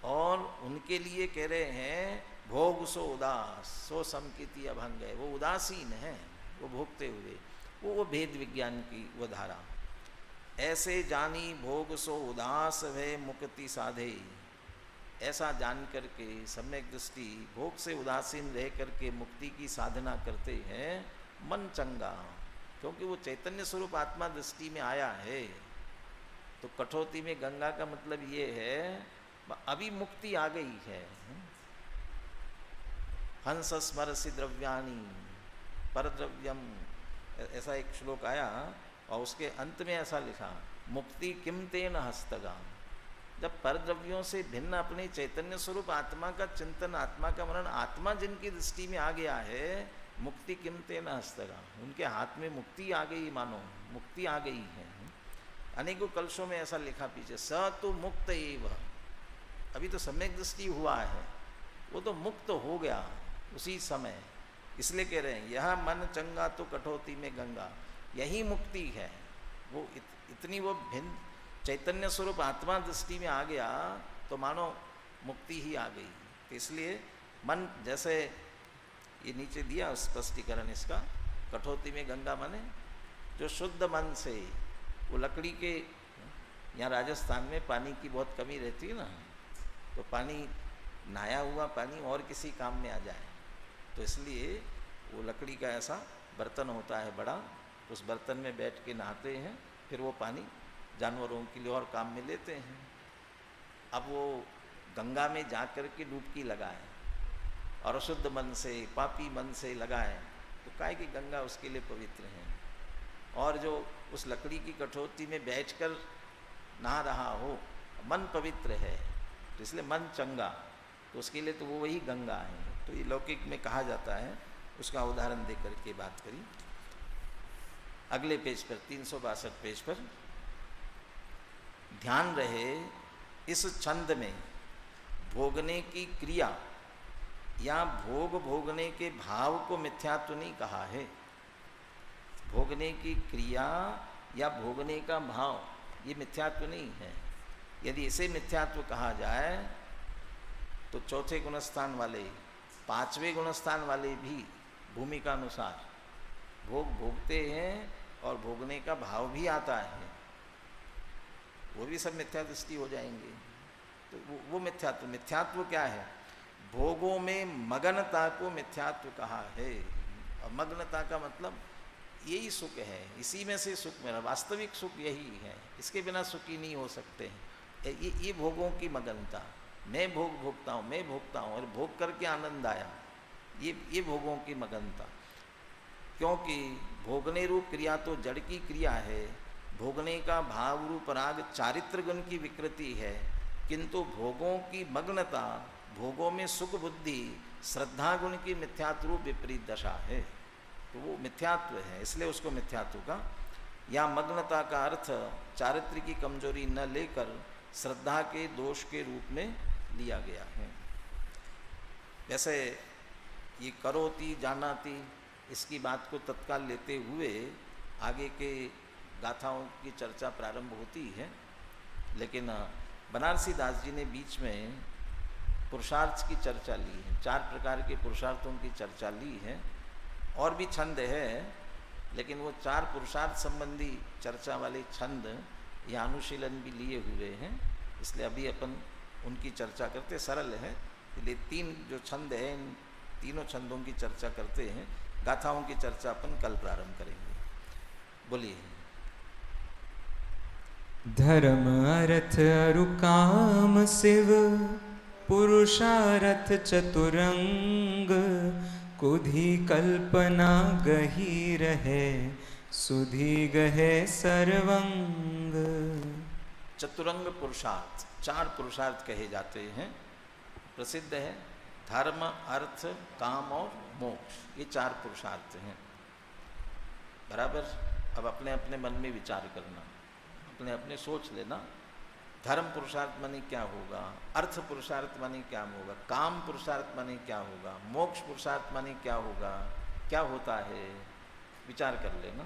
और उनके लिए कह रहे हैं भोग सो उदास सो समकीति अभंग है, वो उदासीन है, वो भोगते हुए, वो भेद विज्ञान की वो धारा। ऐसे जानी भोग सो उदास वे मुक्ति साधे, ऐसा जान करके सम्यक दृष्टि भोग से उदासीन रह करके मुक्ति की साधना करते हैं मन चंगा, क्योंकि वो चैतन्य स्वरूप आत्मा दृष्टि में आया है। तो कठौती में गंगा का मतलब ये है अभी मुक्ति आ गई है। हंस स्मरसि द्रव्याणी परद्रव्यम, ऐसा एक श्लोक आया और उसके अंत में ऐसा लिखा मुक्ति किम तेन हस्तगा। जब परद्रव्यों से भिन्न अपने चैतन्य स्वरूप आत्मा का चिंतन, आत्मा का मनन, आत्मा जिनकी दृष्टि में आ गया है, मुक्ति किम तेन हस्तगा, उनके हाथ में मुक्ति आ गई, मानो मुक्ति आ गई है। अनेकों कलशों में ऐसा लिखा पीछे स तो मुक्त एव, अभी तो सम्यक दृष्टि हुआ है, वो तो मुक्त हो गया उसी समय। इसलिए कह रहे हैं यह मन चंगा तो कठौती में गंगा, यही मुक्ति है। वो इतनी वो भिन्न चैतन्य स्वरूप आत्मा दृष्टि में आ गया तो मानो मुक्ति ही आ गई। तो इसलिए मन, जैसे ये नीचे दिया स्पष्टीकरण इसका, कठौती में गंगा माने जो शुद्ध मन से, वो लकड़ी के, यहाँ राजस्थान में पानी की बहुत कमी रहती है ना, तो पानी नहाया हुआ पानी और किसी काम में आ जाए, तो इसलिए वो लकड़ी का ऐसा बर्तन होता है बड़ा, उस बर्तन में बैठ के नहाते हैं, फिर वो पानी जानवरों के लिए और काम में लेते हैं। अब वो गंगा में जा कर के डुबकी लगाए और अशुद्ध मन से, पापी मन से लगाए तो काहे कि गंगा उसके लिए पवित्र है। और जो उस लकड़ी की कठौती में बैठकर नहा रहा हो, मन पवित्र है, तो इसलिए मन चंगा, तो उसके लिए तो वो वही गंगा है। तो ये लौकिक में कहा जाता है, उसका उदाहरण दे करके बात करी। अगले पेज पर 362 पेज पर ध्यान रहे, इस छंद में भोगने की क्रिया या भोग भोगने के भाव को मिथ्यात्व नहीं कहा है। भोगने की क्रिया या भोगने का भाव ये मिथ्यात्व नहीं है। यदि इसे मिथ्यात्व कहा जाए तो चौथे गुणस्थान वाले, पांचवें गुणस्थान वाले भी भूमिका अनुसार भोग भोगते हैं और भोगने का भाव भी आता है, वो भी सब मिथ्या दृष्टि हो जाएंगे। तो वो मिथ्यात्व, मिथ्यात्व क्या है? भोगों में मगनता को मिथ्यात्व कहा है। और मग्नता का मतलब यही सुख है, इसी में से सुख मेरा, वास्तविक सुख यही है, इसके बिना सुखी नहीं हो सकते हैं। ये भोगों की मगनता, मैं भोग भोगता हूँ, मैं भोगता हूँ और भोग करके आनंद आया, ये भोगों की मगनता। क्योंकि भोगने रूप क्रिया तो जड़ की क्रिया है, भोगने का भाव रूप राग चारित्र गुण की विकृति है, किंतु भोगों की मग्नता, भोगों में सुख बुद्धि श्रद्धा गुण की मिथ्यात्व रूप विपरीत दशा है। तो वो मिथ्यात्व है, इसलिए उसको मिथ्यात्व का या मग्नता का अर्थ चारित्र की कमजोरी न लेकर श्रद्धा के दोष के रूप में लिया गया है। वैसे ये करोति जानाति, इसकी बात को तत्काल लेते हुए आगे के गाथाओं की चर्चा प्रारंभ होती है, लेकिन बनारसी दास जी ने बीच में पुरुषार्थ की चर्चा ली है, 4 प्रकार के पुरुषार्थों की चर्चा ली है। और भी छंद है, लेकिन वो 4 पुरुषार्थ संबंधी चर्चा वाले छंद या अनुशीलन भी लिए हुए हैं, इसलिए अभी अपन उनकी चर्चा करते, सरल है। इसलिए 3 जो छंद हैं, इन तीनों छंदों की चर्चा करते हैं। गाथाओं की चर्चा अपन कल प्रारंभ करेंगे। बोलिए। धर्म अर्थ अरु काम शिव, पुरुषार्थ चतुरंग, कुधि कल्पना गही रहे, सुधि गहे सर्वंग। चतुरंग पुरुषार्थ, 4 पुरुषार्थ कहे जाते हैं। प्रसिद्ध है धर्म, अर्थ, काम और मोक्ष, ये 4 पुरुषार्थ हैं। बराबर। अब अपने अपने मन में विचार करना, अपने अपने सोच लेना। धर्म पुरुषार्थ माने क्या होगा, अर्थ पुरुषार्थ माने क्या होगा, काम पुरुषार्थ माने क्या होगा, मोक्ष पुरुषार्थ माने क्या होगा, क्या होता है, विचार कर लेना।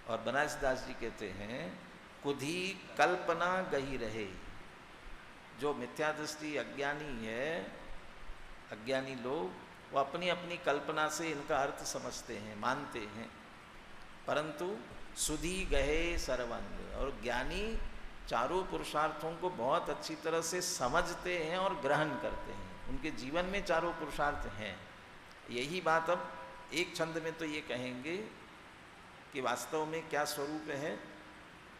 और बनारस दास जी कहते हैं, कुधी कल्पना गही रहे। जो मिथ्या दृष्टि अज्ञानी है, अज्ञानी लोग, वो अपनी अपनी कल्पना से इनका अर्थ समझते हैं, मानते हैं, परंतु सुधी गहे सर्वंग। और ज्ञानी चारों पुरुषार्थों को बहुत अच्छी तरह से समझते हैं और ग्रहण करते हैं। उनके जीवन में चारों पुरुषार्थ हैं। यही बात अब एक छंद में तो ये कहेंगे कि वास्तव में क्या स्वरूप है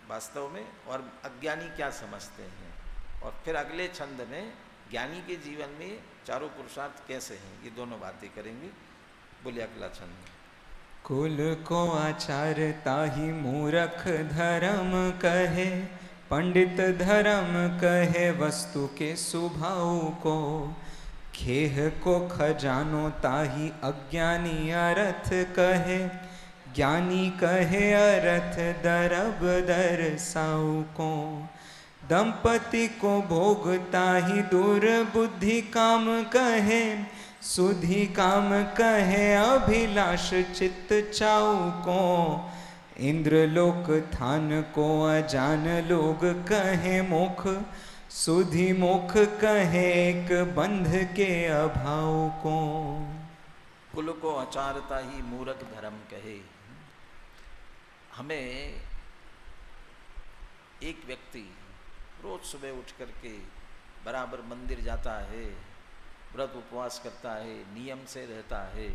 वास्तव में, और अज्ञानी क्या समझते हैं। और फिर अगले छंद में ज्ञानी के जीवन में चारों पुरुषार्थ कैसे हैं, ये दोनों बातें करेंगे। बोलिए अगला छंद। कुल को आचार ताहि मूरख धर्म कहे, पंडित धर्म कहे वस्तु के स्वभाव को। खेह को खजानो ताहि अज्ञानी अर्थ कहे, ज्ञानी कहे अर्थ दरब दरसाऊ को। दंपति को भोगता ही दुर्बुद्धि काम कहे, सुधि काम कहे अभिलाष चित्त चाऊ को। इंद्रलोक थान को अजान लोग कहे मोख, सुधि मोख कहे एक बंध के अभाव को। कुल को आचारता ही मूरख धर्म कहे। हमें एक व्यक्ति रोज सुबह उठ करके बराबर मंदिर जाता है, व्रत उपवास करता है, नियम से रहता है,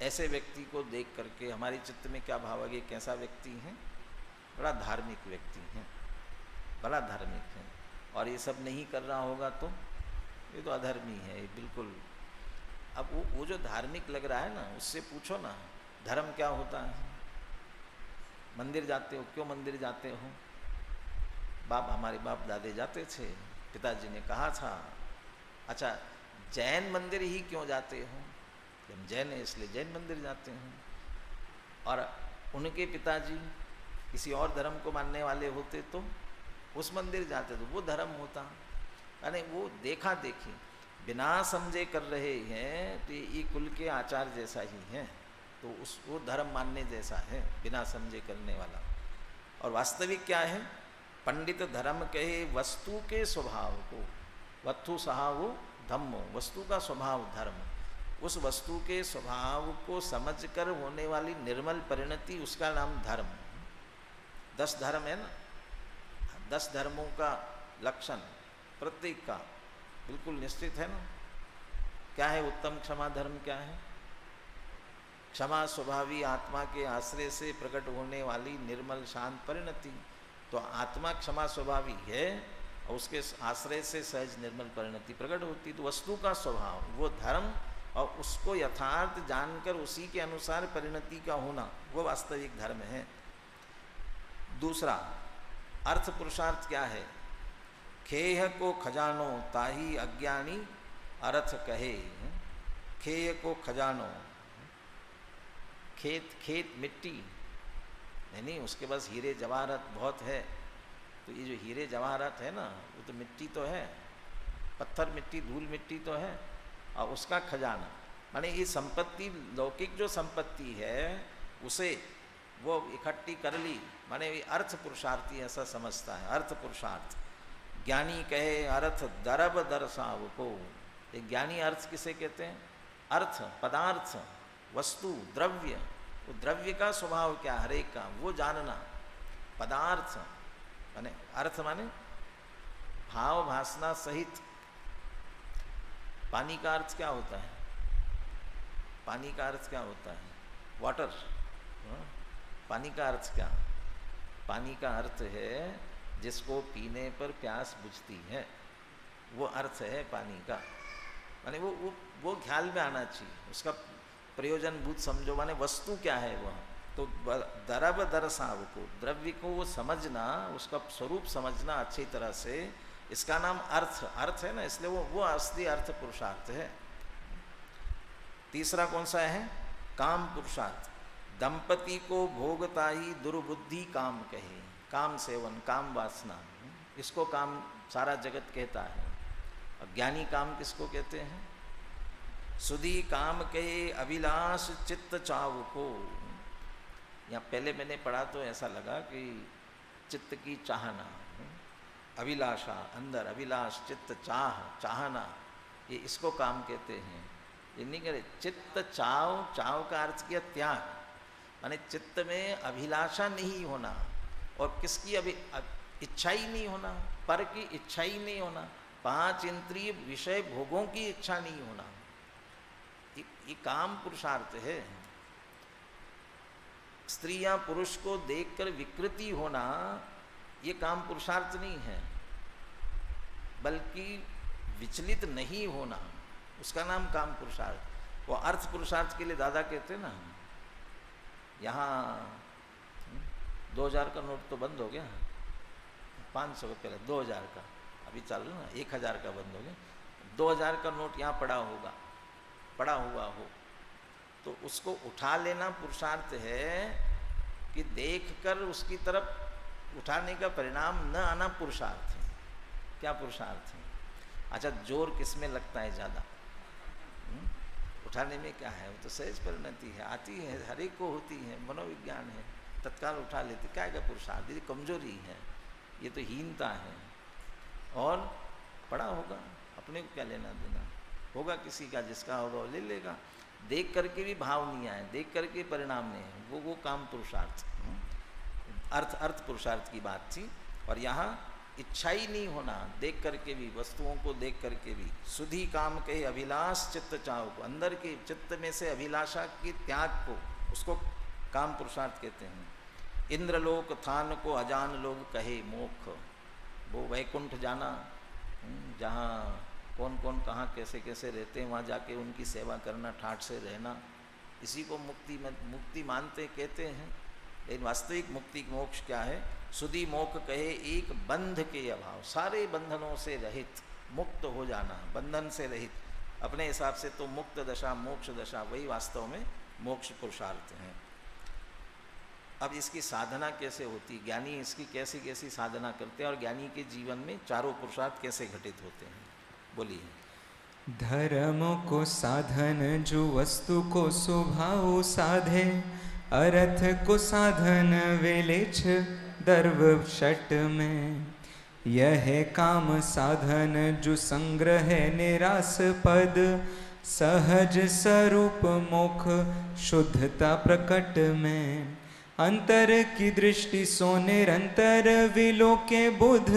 ऐसे व्यक्ति को देख करके हमारे चित्त में क्या भाव है, कैसा व्यक्ति है, बड़ा धार्मिक व्यक्ति है, बड़ा धार्मिक है। और ये सब नहीं कर रहा होगा तो ये तो अधर्मी है बिल्कुल। अब वो जो धार्मिक लग रहा है ना, उससे पूछो ना धर्म क्या होता है। मंदिर जाते हो, क्यों मंदिर जाते हो? हमारे बाप दादे जाते थे, पिताजी ने कहा था। अच्छा, जैन मंदिर ही क्यों जाते हो? हम जैन है इसलिए जैन मंदिर जाते हैं। और उनके पिताजी किसी और धर्म को मानने वाले होते तो उस मंदिर जाते, तो वो धर्म होता। यानी वो देखा देखी बिना समझे कर रहे हैं, तो ये कुल के आचार जैसा ही है, तो वो धर्म मानने जैसा है, बिना समझे करने वाला। और वास्तविक क्या है? पंडित धर्म कहे वस्तु के स्वभाव को, वस्तु सहावो धम्मो, वस्तु का स्वभाव धर्म, उस वस्तु के स्वभाव को समझकर होने वाली निर्मल परिणति, उसका नाम धर्म। 10 धर्म है ना, 10 धर्मों का लक्षण प्रत्येक का बिल्कुल निश्चित है ना। क्या है उत्तम क्षमा धर्म? क्या है? क्षमा स्वभावी आत्मा के आश्रय से प्रकट होने वाली निर्मल शांत परिणति। तो आत्मा क्षमा स्वभावी है और उसके आश्रय से सहज निर्मल परिणति प्रकट होती। तो वस्तु का स्वभाव वो धर्म, और उसको यथार्थ जानकर उसी के अनुसार परिणति का होना, वो वास्तविक धर्म है। दूसरा अर्थ पुरुषार्थ क्या है? खेह को खजानो ताही अज्ञानी अर्थ कहे। खेह को खजानो, खेत मिट्टी नहीं, उसके पास हीरे जवाहरात बहुत है। तो ये जो हीरे जवाहरात है ना, वो तो मिट्टी तो है, पत्थर मिट्टी, धूल मिट्टी तो है, और उसका खजाना माने ये संपत्ति, लौकिक जो संपत्ति है उसे वो इकट्ठी कर ली, माने ये अर्थ पुरुषार्थी ऐसा समझता है। अर्थ पुरुषार्थ ज्ञानी कहे अर्थ दरब दरसाव को। एक ज्ञानी अर्थ किसे कहते हैं? अर्थ, पदार्थ, वस्तु, द्रव्य, वो द्रव्य का स्वभाव क्या हरेक का वो जानना। पदार्थ माने अर्थ माने भाव भासना सहित। पानी का अर्थ क्या होता है? पानी का अर्थ क्या होता है? वाटर। पानी का अर्थ क्या? पानी का अर्थ है जिसको पीने पर प्यास बुझती है, वो अर्थ है पानी का। माने वो ख्याल में आना चाहिए, उसका प्रयोजन भूत समझो। माने वस्तु क्या है वह? तो दरब दरसाव को, द्रव्य को वो समझना, उसका स्वरूप समझना अच्छी तरह से, इसका नाम अर्थ, अर्थ है ना, इसलिए वो असली अर्थ पुरुषार्थ है। तीसरा कौन सा है? काम पुरुषार्थ। दंपति को भोगता ही दुर्बुद्धि काम कहे, काम सेवन, काम वासना, इसको काम सारा जगत कहता है। और ज्ञानी काम किसको कहते हैं? सुधी काम कहे अभिलाष चित्त चाव को। यहाँ पहले मैंने पढ़ा तो ऐसा लगा कि चित्त की चाहना, अभिलाषा, अंदर अभिलाष, चित्त चाह, चाहना, ये इसको काम कहते हैं। ये नहीं करे चित्त चाव, चाव का अर्थ किया त्याग, माने चित्त में अभिलाषा नहीं होना, और किसकी इच्छा ही नहीं होना, पर की इच्छा ही नहीं होना, 5 इंद्रिय विषय भोगों की इच्छा नहीं होना, ये काम पुरुषार्थ है। स्त्री या पुरुष को देखकर विकृति होना ये काम पुरुषार्थ नहीं है, बल्कि विचलित नहीं होना, उसका नाम काम पुरुषार्थ। वो अर्थ पुरुषार्थ के लिए दादा कहते हैं ना, यहाँ 2000 का नोट तो बंद हो गया, 500 का पहले 2000 का अभी चालू ना, 1000 का बंद हो गया। 2000 का नोट यहाँ पड़ा होगा, पड़ा हुआ हो तो उसको उठा लेना पुरुषार्थ है, कि देखकर उसकी तरफ उठाने का परिणाम न आना पुरुषार्थ है। क्या पुरुषार्थ है? अच्छा, जोर किस में लगता है ज़्यादा? उठाने में क्या है? वो तो सहज परिणति है, आती है, हर एक को होती है, मनोविज्ञान है, तत्काल उठा लेते। क्या है पुरुषार्थ? ये कमजोरी है, ये तो हीनता है। और पड़ा होगा, अपने को क्या लेना देना, होगा किसी का, जिसका होगा वो ले लेगा। देख करके भी भाव नहीं आए, देख करके परिणाम नहीं है, वो काम पुरुषार्थ, अर्थ पुरुषार्थ की बात थी। और यहाँ इच्छा ही नहीं होना, देख करके भी, वस्तुओं को देख करके भी। सुधी काम कहे अभिलाष चित्त चाव को, अंदर के चित्त में से अभिलाषा के त्याग को, उसको काम पुरुषार्थ कहते हैं। इंद्रलोक थान को अजान लोग कहे मोक्ष, वो वैकुंठ जाना, जहाँ कौन कौन कहाँ कैसे कैसे रहते हैं, वहाँ जाके उनकी सेवा करना, ठाठ से रहना, इसी को मुक्ति मानते कहते हैं। लेकिन वास्तविक मुक्ति मोक्ष क्या है? सुधी मोक्ष कहे एक बंध के अभाव, सारे बंधनों से रहित, मुक्त हो जाना, बंधन से रहित। अपने हिसाब से तो मुक्त दशा, मोक्ष दशा, वही वास्तव में मोक्ष पुरुषार्थ है। अब इसकी साधना कैसे होती, ज्ञानी इसकी कैसी कैसी साधना करते हैं, और ज्ञानी के जीवन में चारों पुरुषार्थ कैसे घटित होते हैं, बोलिए। धर्म को साधन जो वस्तु को स्वभाव साधे, अर्थ को साधन विलेच दर्व षट में। यह काम साधन जो संग्रह निरास पद, सहज स्वरूप मुख शुद्धता प्रकट में। अंतर की दृष्टि सो निरंतर विलोके बुध,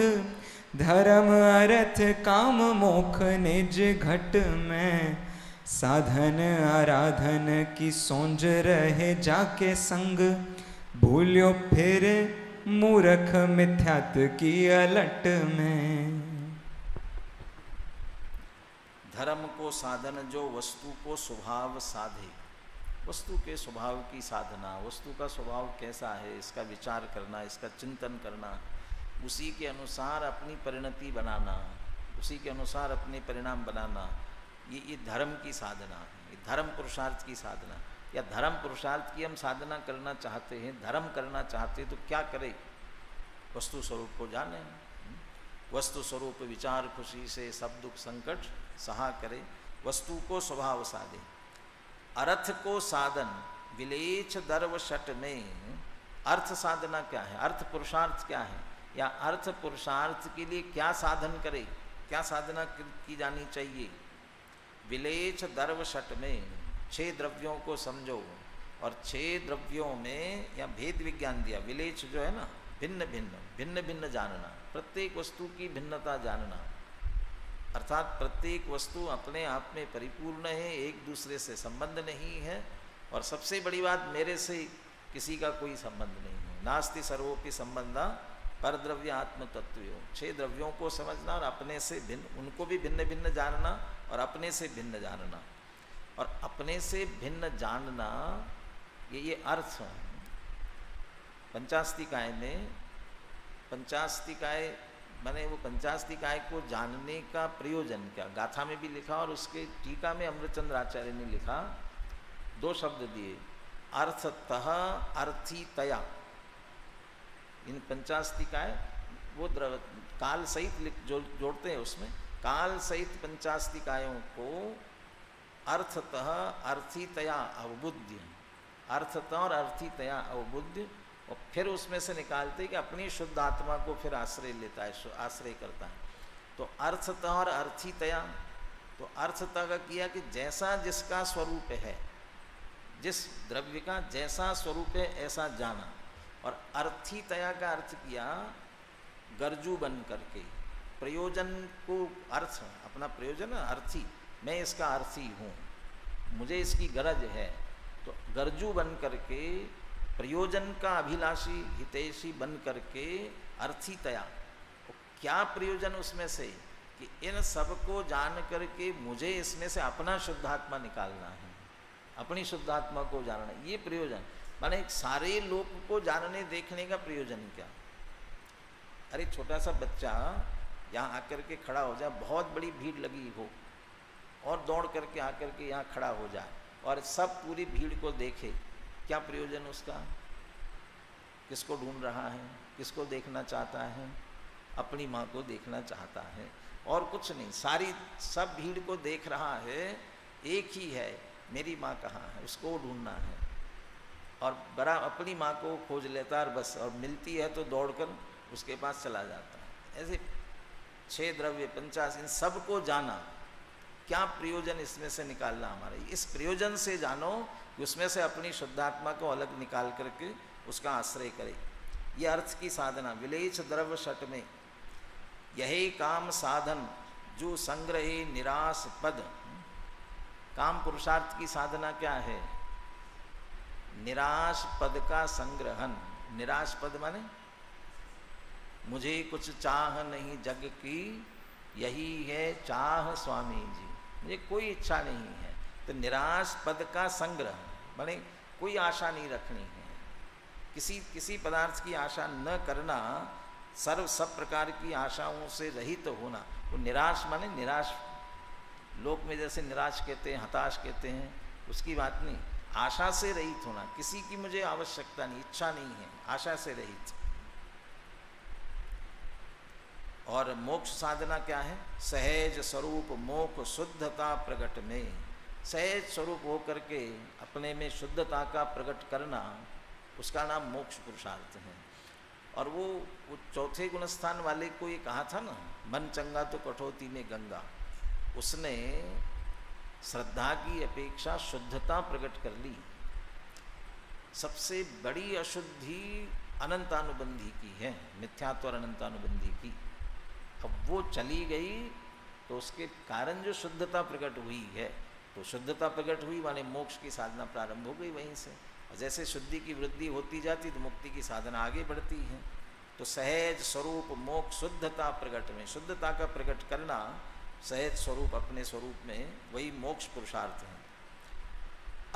धर्म अर्थ काम मोक्ष निज घट में। साधन आराधन की सोंज रहे जाके संग, भूल्यो फिर मूर्ख मिथ्यात की अलट में। धर्म को साधन जो वस्तु को स्वभाव साधे, वस्तु के स्वभाव की साधना, वस्तु का स्वभाव कैसा है इसका विचार करना, इसका चिंतन करना, उसी के अनुसार अपनी परिणति बनाना, उसी के अनुसार अपने परिणाम बनाना, ये धर्म की साधना है, ये धर्म पुरुषार्थ की साधना। या धर्म पुरुषार्थ की हम साधना करना चाहते हैं, धर्म करना चाहते हैं, तो क्या करें? वस्तु स्वरूप को जाने, वस्तु स्वरूप विचार खुशी से सब दुख संकट सहा करे, वस्तु को स्वभाव साधे। अर्थ को साधन विलेच दर्व षट में। अर्थ साधना क्या है, अर्थ पुरुषार्थ क्या है, या अर्थ पुरुषार्थ के लिए क्या साधन करे, क्या साधना की जानी चाहिए? विलेच दर्व षट में 6 द्रव्यों को समझो, और 6 द्रव्यों में या भेद विज्ञान दिया। विलेच जो है ना, भिन्न भिन्न, भिन्न भिन्न जानना, प्रत्येक वस्तु की भिन्नता जानना, अर्थात प्रत्येक वस्तु अपने आप में परिपूर्ण है, एक दूसरे से संबंध नहीं है, और सबसे बड़ी बात, मेरे से किसी का कोई संबंध नहीं है। नास्ति सर्वोपि संबंधा पर द्रव्य आत्म तत्वयो। 6 द्रव्यों को समझना और अपने से भिन्न, उनको भी भिन्न भिन्न जानना और अपने से भिन्न जानना। और अपने से भिन्न जानना ये अर्थ है। पंचास्तिकाय में, पंचास्तिकाय माने वो पंचास्तिकाय को जानने का प्रयोजन क्या, गाथा में भी लिखा और उसके टीका में अमृतचंद्र आचार्य ने लिखा, 2 शब्द दिए, अर्थतः अर्थितया। इन पंचास्तिकाय वो काल सहित जोड़ते हैं, उसमें काल सहित पंचास्तिकायों को अर्थतः अर्थितया अवबुद्ध, अर्थतः और अर्थितया अवबुद्ध, और फिर उसमें से निकालते कि अपनी शुद्ध आत्मा को फिर आश्रय लेता है, आश्रय करता है। तो अर्थतः और अर्थितया, तो अर्थतः का किया कि जैसा जिसका स्वरूप है, जिस द्रव्य का जैसा स्वरूप है ऐसा जाना, और अर्थितया का अर्थ किया गर्जू बन करके, प्रयोजन को अर्थ, अपना प्रयोजन अर्थी, मैं इसका अर्थी हूँ, मुझे इसकी गरज है, तो गर्जू बन करके, प्रयोजन का अभिलाषी हितैषी बन करके अर्थितया। तो क्या प्रयोजन उसमें से कि इन सबको जान करके मुझे इसमें से अपना शुद्धात्मा निकालना है, अपनी शुद्धात्मा को जानना, ये प्रयोजन। माने सारे लोक को जानने देखने का प्रयोजन क्या। अरे छोटा सा बच्चा यहाँ आकर के खड़ा हो जाए, बहुत बड़ी भीड़ लगी हो और दौड़ करके आकर के यहाँ खड़ा हो जाए और सब पूरी भीड़ को देखे, क्या प्रयोजन उसका। किसको ढूंढ रहा है, किसको देखना चाहता है, अपनी माँ को देखना चाहता है और कुछ नहीं, सारी सब भीड़ को देख रहा है, एक ही है, मेरी माँ कहाँ है, उसको ढूंढना है, और बड़ा अपनी माँ को खोज लेता है बस, और मिलती है तो दौड़कर उसके पास चला जाता है। ऐसे 6 द्रव्य 50 इन सबको जाना, क्या प्रयोजन इसमें से निकालना हमारा, इस प्रयोजन से जानो कि उसमें से अपनी शुद्धात्मा को अलग निकाल करके उसका आश्रय करे। ये अर्थ की साधना, विलेच द्रव्य षट में यही काम साधन जो संग्रहे निराश पद। काम पुरुषार्थ की साधना क्या है, निराश पद का संग्रहण। निराश पद माने मुझे कुछ चाह नहीं जग की, यही है चाह स्वामी जी, मुझे कोई इच्छा नहीं है। तो निराश पद का संग्रह माने कोई आशा नहीं रखनी है, किसी पदार्थ की आशा न करना, सब प्रकार की आशाओं से रहित होना। वो निराश माने निराश, लोक में जैसे निराश कहते हैं, हताश कहते हैं, उसकी बात नहीं। आशा से रहित होना, किसी की मुझे आवश्यकता नहीं, इच्छा नहीं है, आशा से रहित। और मोक्ष साधना क्या है, सहज स्वरूप मोक्ष शुद्धता प्रकट में, सहज स्वरूप हो करके अपने में शुद्धता का प्रकट करना, उसका नाम मोक्ष पुरुषार्थ है। और वो चौथे गुणस्थान वाले को ये कहा था ना, मन चंगा तो कठौती में गंगा, उसने श्रद्धा की अपेक्षा शुद्धता प्रकट कर ली। सबसे बड़ी अशुद्धि अनंतानुबंधी की है, मिथ्यात्व और अनंतानुबंधी की। अब वो चली गई तो उसके कारण जो शुद्धता प्रकट हुई है, तो शुद्धता प्रकट हुई माने मोक्ष की साधना प्रारंभ हो गई वहीं से। और जैसे शुद्धि की वृद्धि होती जाती तो मुक्ति की साधना आगे बढ़ती है। तो सहज स्वरूप मोक्ष शुद्धता प्रकट में, शुद्धता का प्रकट करना, सहज स्वरूप अपने स्वरूप में, वही मोक्ष पुरुषार्थ है।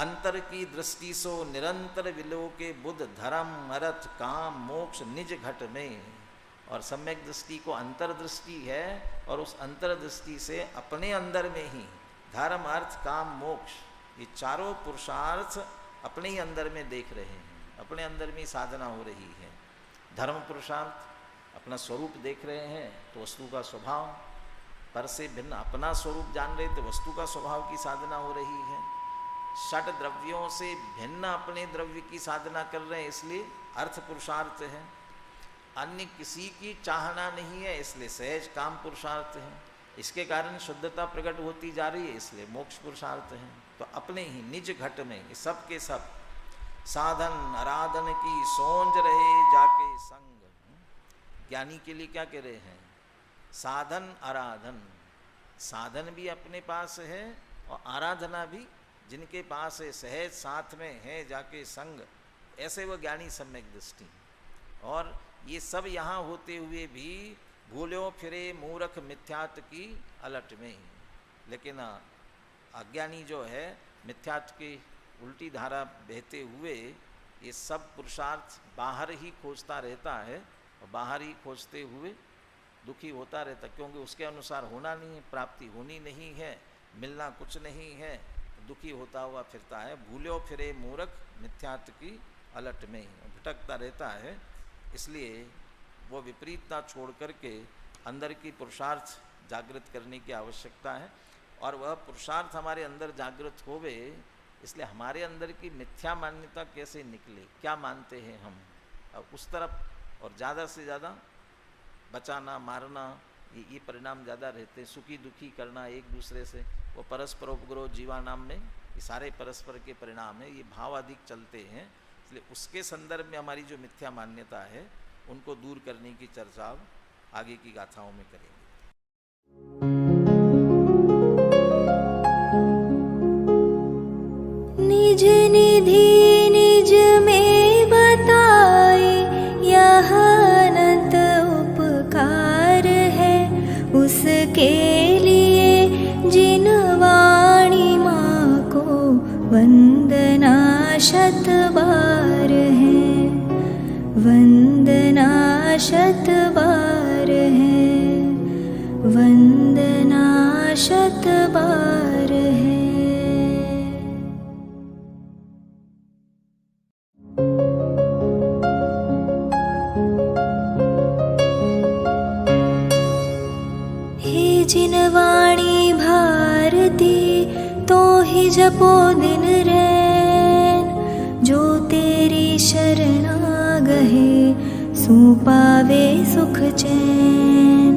अंतर की दृष्टि सो निरंतर विलोके बुद्ध धर्म अर्थ काम मोक्ष निज घट में। और सम्यक दृष्टि को अंतर्दृष्टि है, और उस अंतर्दृष्टि से अपने अंदर में ही धर्म अर्थ काम मोक्ष, ये चारों पुरुषार्थ अपने ही अंदर में देख रहे हैं, अपने अंदर में साधना हो रही है। धर्म पुरुषार्थ अपना स्वरूप देख रहे हैं तो वस्तु का स्वभाव, पर से भिन्न अपना स्वरूप जान रहे तो वस्तु का स्वभाव की साधना हो रही है। षट द्रव्यों से भिन्न अपने द्रव्य की साधना कर रहे हैं, इसलिए अर्थ पुरुषार्थ है। अन्य किसी की चाहना नहीं है, इसलिए सहज काम पुरुषार्थ है। इसके कारण शुद्धता प्रकट होती जा रही है, इसलिए मोक्ष पुरुषार्थ है। तो अपने ही निज घट में सब के सब साधन आराधन की सोंज रहे जाके संग। ज्ञानी के लिए क्या कह रहे हैं, साधन आराधन, साधन भी अपने पास है और आराधना भी जिनके पास है, सहज साथ में है जाके संग, ऐसे वो ज्ञानी सम्यक दृष्टि। और ये सब यहाँ होते हुए भी भूलो फिरे मूर्ख मिथ्यात्व की अलट में। लेकिन अज्ञानी जो है मिथ्यात्व की उल्टी धारा बहते हुए ये सब पुरुषार्थ बाहर ही खोजता रहता है, और बाहर ही खोजते हुए दुखी होता रहता, क्योंकि उसके अनुसार होना नहीं है, प्राप्ति होनी नहीं है, मिलना कुछ नहीं है, दुखी होता हुआ फिरता है। भूलो फिरे मूर्ख मिथ्यात्व की अलट में, भटकता रहता है। इसलिए वो विपरीतता छोड़ करके अंदर की पुरुषार्थ जागृत करने की आवश्यकता है, और वह पुरुषार्थ हमारे अंदर जागृत होवे। इसलिए हमारे अंदर की मिथ्या मान्यता कैसे निकले, क्या मानते हैं हम, अब उस तरफ और ज़्यादा से ज़्यादा बचाना, मारना, ये परिणाम ज़्यादा रहते हैं। सुखी दुखी करना एक दूसरे से, वो परस्परोपग्रह जीवा नाम में, ये सारे परस्पर के परिणाम हैं, ये भाव अधिक चलते हैं। इसलिए उसके संदर्भ में हमारी जो मिथ्या मान्यता है उनको दूर करने की चर्चा अब आगे की गाथाओं में करेंगे। निज निधि निज में बताए, यह अनंत उपकार है उसके लिए जिन वाणी माँ को वंदना शत बार है, वंदना शत बार है, वंदना शत बार है। हे जिन वाणी भारती तो ही जपो दिन रैन, जो तेरी शरणा गहे सो पावे सुख चैन।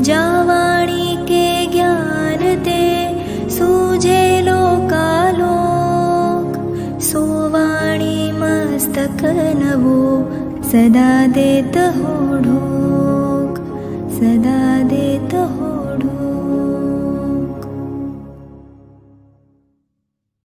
जा वाणी के ज्ञान दे सूझे लोकालोक, सो वाणी मस्तक नवो सदा देत हो ढोक, सदा देत हो ढोक।